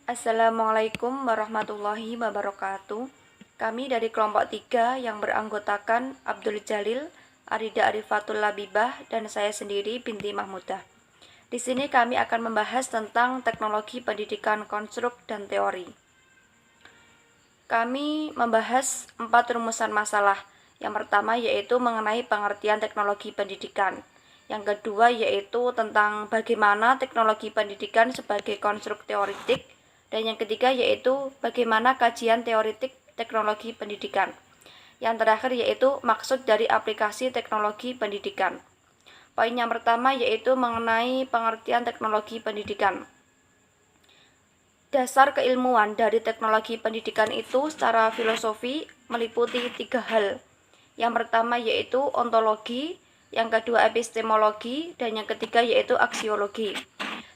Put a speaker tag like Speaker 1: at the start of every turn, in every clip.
Speaker 1: Assalamualaikum warahmatullahi wabarakatuh. Kami dari kelompok 3 yang beranggotakan Abdul Jalil, Arida Arifatul Labibah, dan saya sendiri Binti Mahmudah. Di sini kami akan membahas tentang teknologi pendidikan konstruk dan teori. Kami membahas 4 rumusan masalah. Yang pertama yaitu mengenai pengertian teknologi pendidikan. Yang kedua yaitu tentang bagaimana teknologi pendidikan sebagai konstruk teoritik. Dan yang ketiga yaitu bagaimana kajian teoritik teknologi pendidikan. Yang terakhir yaitu maksud dari aplikasi teknologi pendidikan. Poin yang pertama yaitu mengenai pengertian teknologi pendidikan. Dasar keilmuan dari teknologi pendidikan itu secara filosofi meliputi 3 hal. Yang pertama yaitu ontologi, yang kedua epistemologi, dan yang ketiga yaitu aksiologi.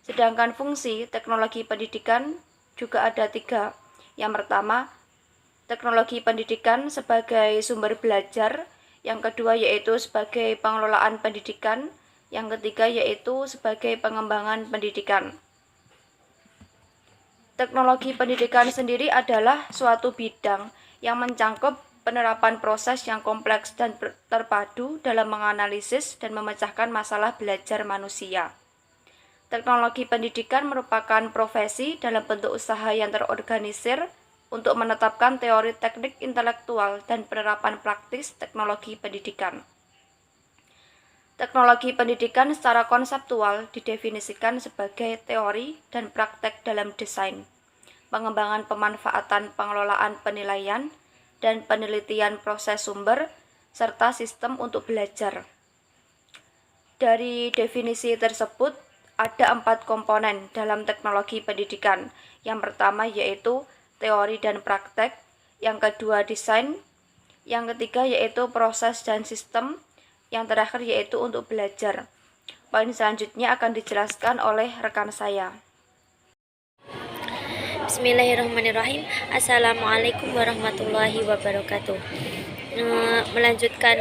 Speaker 1: Sedangkan fungsi teknologi pendidikan juga ada 3. Yang pertama, teknologi pendidikan sebagai sumber belajar, yang kedua yaitu sebagai pengelolaan pendidikan, yang ketiga yaitu sebagai pengembangan pendidikan. Teknologi pendidikan sendiri adalah suatu bidang yang mencangkup penerapan proses yang kompleks dan terpadu dalam menganalisis dan memecahkan masalah belajar manusia. Teknologi pendidikan merupakan profesi dalam bentuk usaha yang terorganisir untuk menetapkan teori teknik intelektual dan penerapan praktis teknologi pendidikan. Teknologi pendidikan secara konseptual didefinisikan sebagai teori dan praktek dalam desain, pengembangan pemanfaatan pengelolaan penilaian, dan penelitian proses sumber, serta sistem untuk belajar. Dari definisi tersebut, ada 4 komponen dalam teknologi pendidikan. Yang pertama yaitu teori dan praktek, yang kedua desain, yang ketiga yaitu proses dan sistem, yang terakhir yaitu untuk belajar. Poin selanjutnya akan dijelaskan oleh rekan saya.
Speaker 2: Bismillahirrahmanirrahim. Assalamualaikum warahmatullahi wabarakatuh. Melanjutkan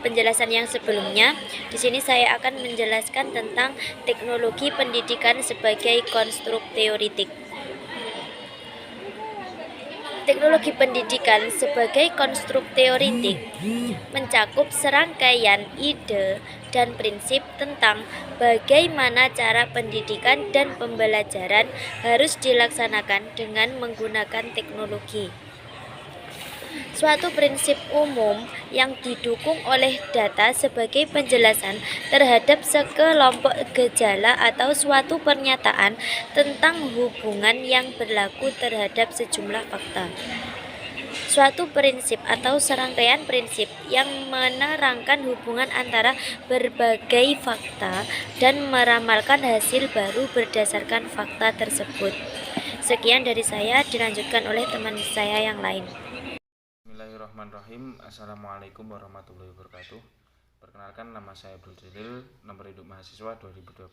Speaker 2: penjelasan yang sebelumnya, di sini saya akan menjelaskan tentang teknologi pendidikan sebagai konstruk teoritik. Teknologi pendidikan sebagai konstruk teoritik mencakup serangkaian ide dan prinsip tentang bagaimana cara pendidikan dan pembelajaran harus dilaksanakan dengan menggunakan teknologi. Suatu prinsip umum yang didukung oleh data sebagai penjelasan terhadap sekelompok gejala atau suatu pernyataan tentang hubungan yang berlaku terhadap sejumlah fakta. Suatu prinsip atau serangkaian prinsip yang menerangkan hubungan antara berbagai fakta dan meramalkan hasil baru berdasarkan fakta tersebut. Sekian dari saya, dilanjutkan oleh teman saya yang lain.
Speaker 3: Bismillahirrahmanirrahim. Assalamualaikum warahmatullahi wabarakatuh. Perkenalkan, nama saya Abdul Jalil, nomor induk mahasiswa 2012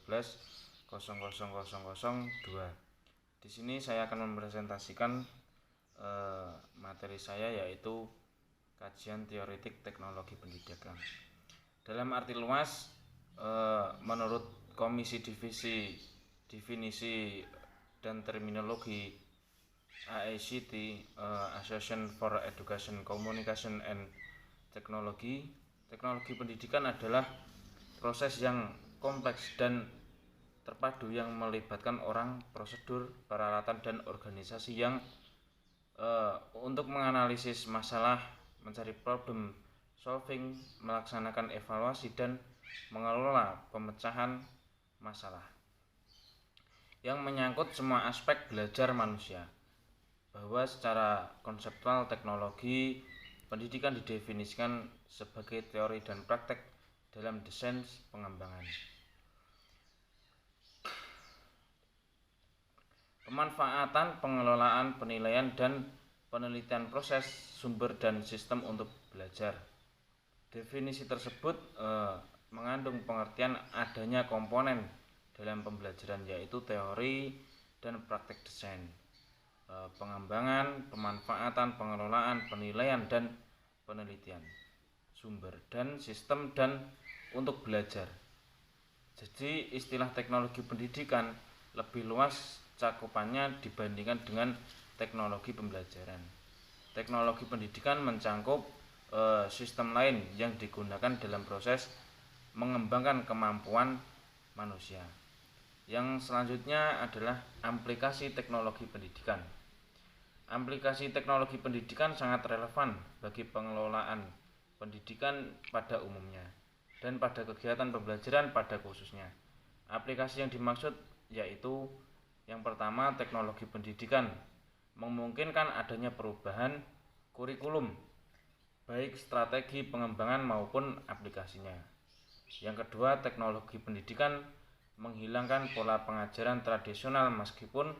Speaker 3: 00002. Di sini saya akan mempresentasikan materi saya, yaitu kajian teoritik teknologi pendidikan. Dalam arti luas, menurut Komisi Definisi dan Terminologi AICT, Association for Education, Communication and Technology, teknologi pendidikan adalah proses yang kompleks dan terpadu yang melibatkan orang, prosedur, peralatan, dan organisasi yang untuk menganalisis masalah, mencari problem solving, melaksanakan evaluasi, dan mengelola pemecahan masalah yang menyangkut semua aspek belajar manusia. Bahwa secara konseptual teknologi pendidikan didefinisikan sebagai teori dan praktek dalam desain pengembangan, pemanfaatan, pengelolaan, penilaian, dan penelitian proses sumber dan sistem untuk belajar. Definisi tersebut mengandung pengertian adanya komponen dalam pembelajaran, yaitu teori dan praktek desain, pengembangan, pemanfaatan, pengelolaan, penilaian, dan penelitian sumber dan sistem dan untuk belajar. Jadi istilah teknologi pendidikan lebih luas cakupannya dibandingkan dengan teknologi pembelajaran. Teknologi pendidikan mencakup sistem lain yang digunakan dalam proses mengembangkan kemampuan manusia. Yang selanjutnya adalah aplikasi teknologi pendidikan. Aplikasi teknologi pendidikan sangat relevan bagi pengelolaan pendidikan pada umumnya dan pada kegiatan pembelajaran pada khususnya. Aplikasi yang dimaksud yaitu yang pertama, teknologi pendidikan memungkinkan adanya perubahan kurikulum, baik strategi pengembangan maupun aplikasinya. Yang kedua, teknologi pendidikan menghilangkan pola pengajaran tradisional meskipun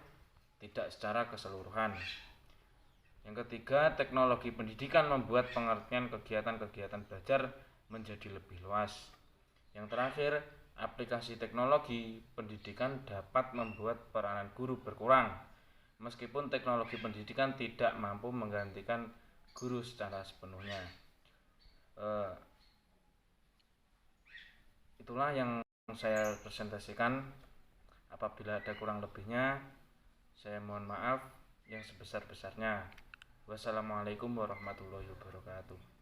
Speaker 3: tidak secara keseluruhan. Yang ketiga, teknologi pendidikan membuat pengertian kegiatan-kegiatan belajar menjadi lebih luas. Yang terakhir, aplikasi teknologi pendidikan dapat membuat peranan guru berkurang, meskipun teknologi pendidikan tidak mampu menggantikan guru secara sepenuhnya. Itulah yang saya presentasikan. Apabila ada kurang lebihnya, saya mohon maaf yang sebesar-besarnya. Wassalamualaikum warahmatullahi wabarakatuh.